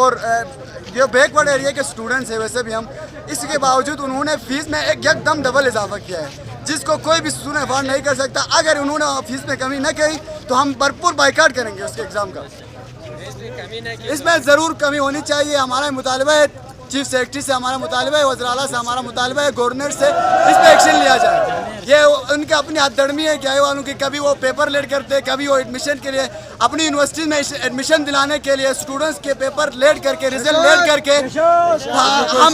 और जो backward area के स्टूडेंट्स हैं वैसे भी हम, इसके बावजूद उन्होंने फीस में एकदम डबल इजाफा किया है, जिसको कोई भी स्टूडेंट अफोर्ड नहीं कर सकता। अगर उन्होंने फीस में कमी न की तो हम भरपूर बाइकाट करेंगे उसके एग्ज़ाम का। इसमें ज़रूर कमी होनी चाहिए। हमारा मुतालबा है, चीफ सेक्रेटरी से हमारा मुतालबा है, वज़ीर आला से हमारा मुतालबा है, गवर्नर से इस पर एक्शन लिया जाए। ये उनकी अपनी हथदर्मी है क्या वालों की, कभी वो पेपर लेट करते, कभी वो एडमिशन के लिए अपनी यूनिवर्सिटी में एडमिशन दिलाने के लिए स्टूडेंट्स के पेपर लेट करके, रिजल्ट लेट करके हम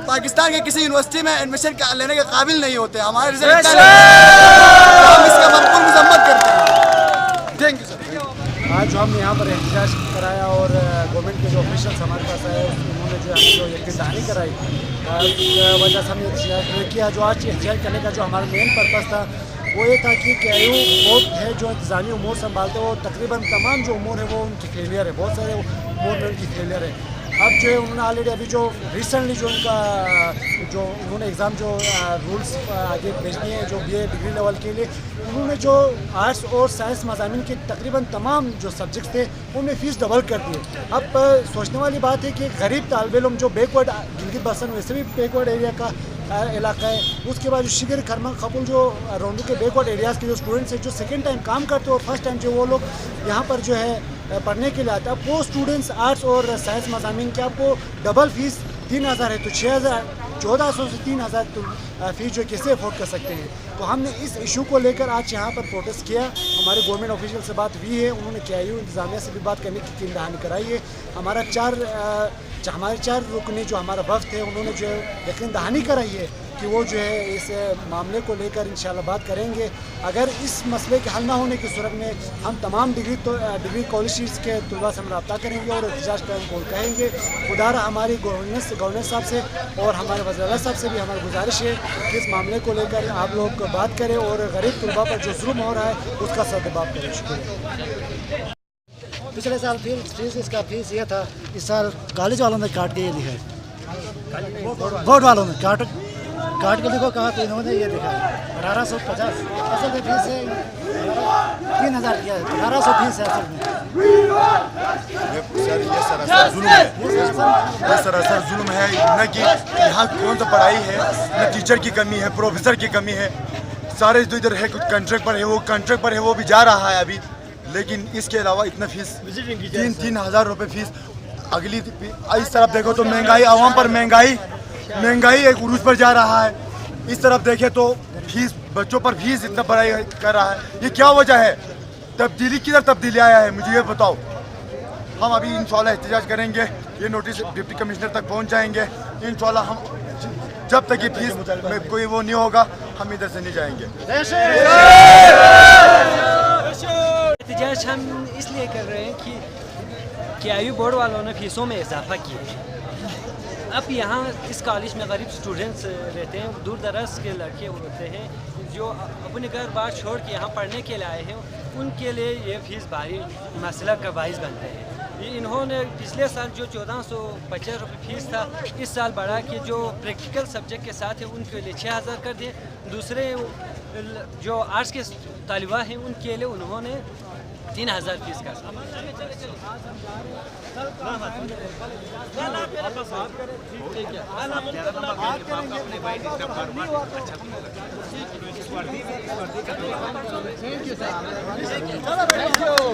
पाकिस्तान के किसी यूनिवर्सिटी में एडमिशन लेने के काबिल नहीं होते। हमारे रिजल्ट हम इसका भरपूर मजम्मत करते हैं। Thank you sir. आज हम यहाँ पर एहतजाज कराया और गवर्नमेंट के जो ऑफिशियल्स हमारे पास आए उन्होंने जो हमें जो यकीन दहानी कराई वजह से हमने एहतजाज किया। जो आज एहतजाज करने का जो हमारा मेन पर्पज़ था वो ये था कि KIU बोर्ड है जो इंतजामी उमूर संभालते हो, तकरीबन तमाम जो उमूर है वो उनकी फेलियर है, बहुत सारे उमूर में उनकी फेलियर है। अब जो है उन्होंने ऑलरेडी अभी जो रिसेंटली जो उनका जो उन्होंने एग्ज़ाम जो रूल्स आगे भेज दिए हैं जो BA डिग्री लेवल के लिए, उन्होंने जो आर्ट्स और साइंस मज़ामीन के तकरीबन तमाम जो सब्जेक्ट्स थे उनमें फ़ीस डबल कर दिए। अब सोचने वाली बात है कि गरीब तालिब इल्म जो बैकवर्ड गिलगित बल्तिस्तान वैसे भी बैकवर्ड एरिया का इलाका है, उसके बाद जो शिगर खरमंग खपुल जो रोंडू के बैकवर्ड एरियाज़ के जो स्टूडेंट्स हैं जो सेकेंड टाइम काम करते हैं और फर्स्ट टाइम जो वो लोग यहाँ पर जो है पढ़ने के लिए आते हैं, अब वो स्टूडेंट्स आर्ट्स और साइंस मज़ामीन के आपको डबल फ़ीस 3000 है तो 6000 1400 से 3000 फ़ीस जो कैसे अफोर्ड कर सकते हैं। तो हमने इस इशू को लेकर आज यहाँ पर प्रोटेस्ट किया। हमारे गवर्नमेंट ऑफिशियल से बात हुई है, उन्होंने KIU इंतज़ामिया से भी बात करने की यकीन दहानी कराई है। हमारे चार रुकनी जो हमारा वफ्द है उन्होंने जो यकीन दहानी कराई है कि वो जो है इस मामले को लेकर इंशाल्लाह बात करेंगे। अगर इस मसले के हल ना होने की सूरत में हम तमाम डिग्री कॉलेज के तलबा से हम रब्ता करेंगे और एहतजाज को कहेंगे। खुदारा हमारी गवर्नर साहब से और हमारे वज़ीर आला साहब से भी हमारी गुजारिश है कि इस मामले को लेकर आप लोग बात करें और गरीब तलबा पर जो जुल्म हो रहा है उसका सद्भाव करें। शुक्रिया। पिछले साल फीस इसका फीस ये था, इस साल कॉलेज वालों ने काट के ये लिखा है, बोर्ड वालों ने काट के देखो कहा तो इन्होंने ये लिखा है 1850। असल में फीस है 3000 किया है, 1800 फीस है असल में। सर ये सरासर जुल्म है, ये सरासर जुल्म है। न कि यहाँ कौन सा पढ़ाई है, न टीचर की कमी है, प्रोफेसर की कमी है, सारे जो इधर है कुछ कॉन्ट्रैक्ट पर है, वो कॉन्ट्रैक्ट पर है वो भी जा रहा है अभी, लेकिन इसके अलावा इतना फीस 3,000 रुपये फीस। अगली इस तरफ देखो तो महंगाई, आवाम पर महंगाई एक उरूज पर जा रहा है। इस तरफ देखे तो फीस, बच्चों पर फीस इतना बढ़ाई कर रहा है, ये क्या वजह है? तब्दीली किधर तब्दीली आया है मुझे ये बताओ। हम अभी इंशाल्लाह एहतजाज करेंगे, ये नोटिस डिप्टी कमिश्नर तक पहुंच जाएंगे इंशाल्लाह। हम जब तक ये फीस में कोई वो नहीं होगा हम इधर से नहीं जाएंगे। एहतजाज हम इसलिए कर रहे हैं कि KIU बोर्ड वालों ने फीसों में इजाफा किया है। अब यहाँ इस कॉलेज में गरीब स्टूडेंट्स रहते हैं, दूर दराज के लड़के होते हैं जो अपने घर बार छोड़ के यहाँ पढ़ने के लिए आए हैं, उनके लिए ये फ़ीस भारी मसला का बाइस बनते हैं। इन्होंने पिछले साल जो 1450 रुपये फ़ीस था, इस साल बढ़ा के जो प्रैक्टिकल सब्जेक्ट के साथ है उनके लिए 6000 कर दिए। दूसरे जो आर्ट्स के तालिबा हैं उनके लिए उन्होंने 3000 फीस कर Go,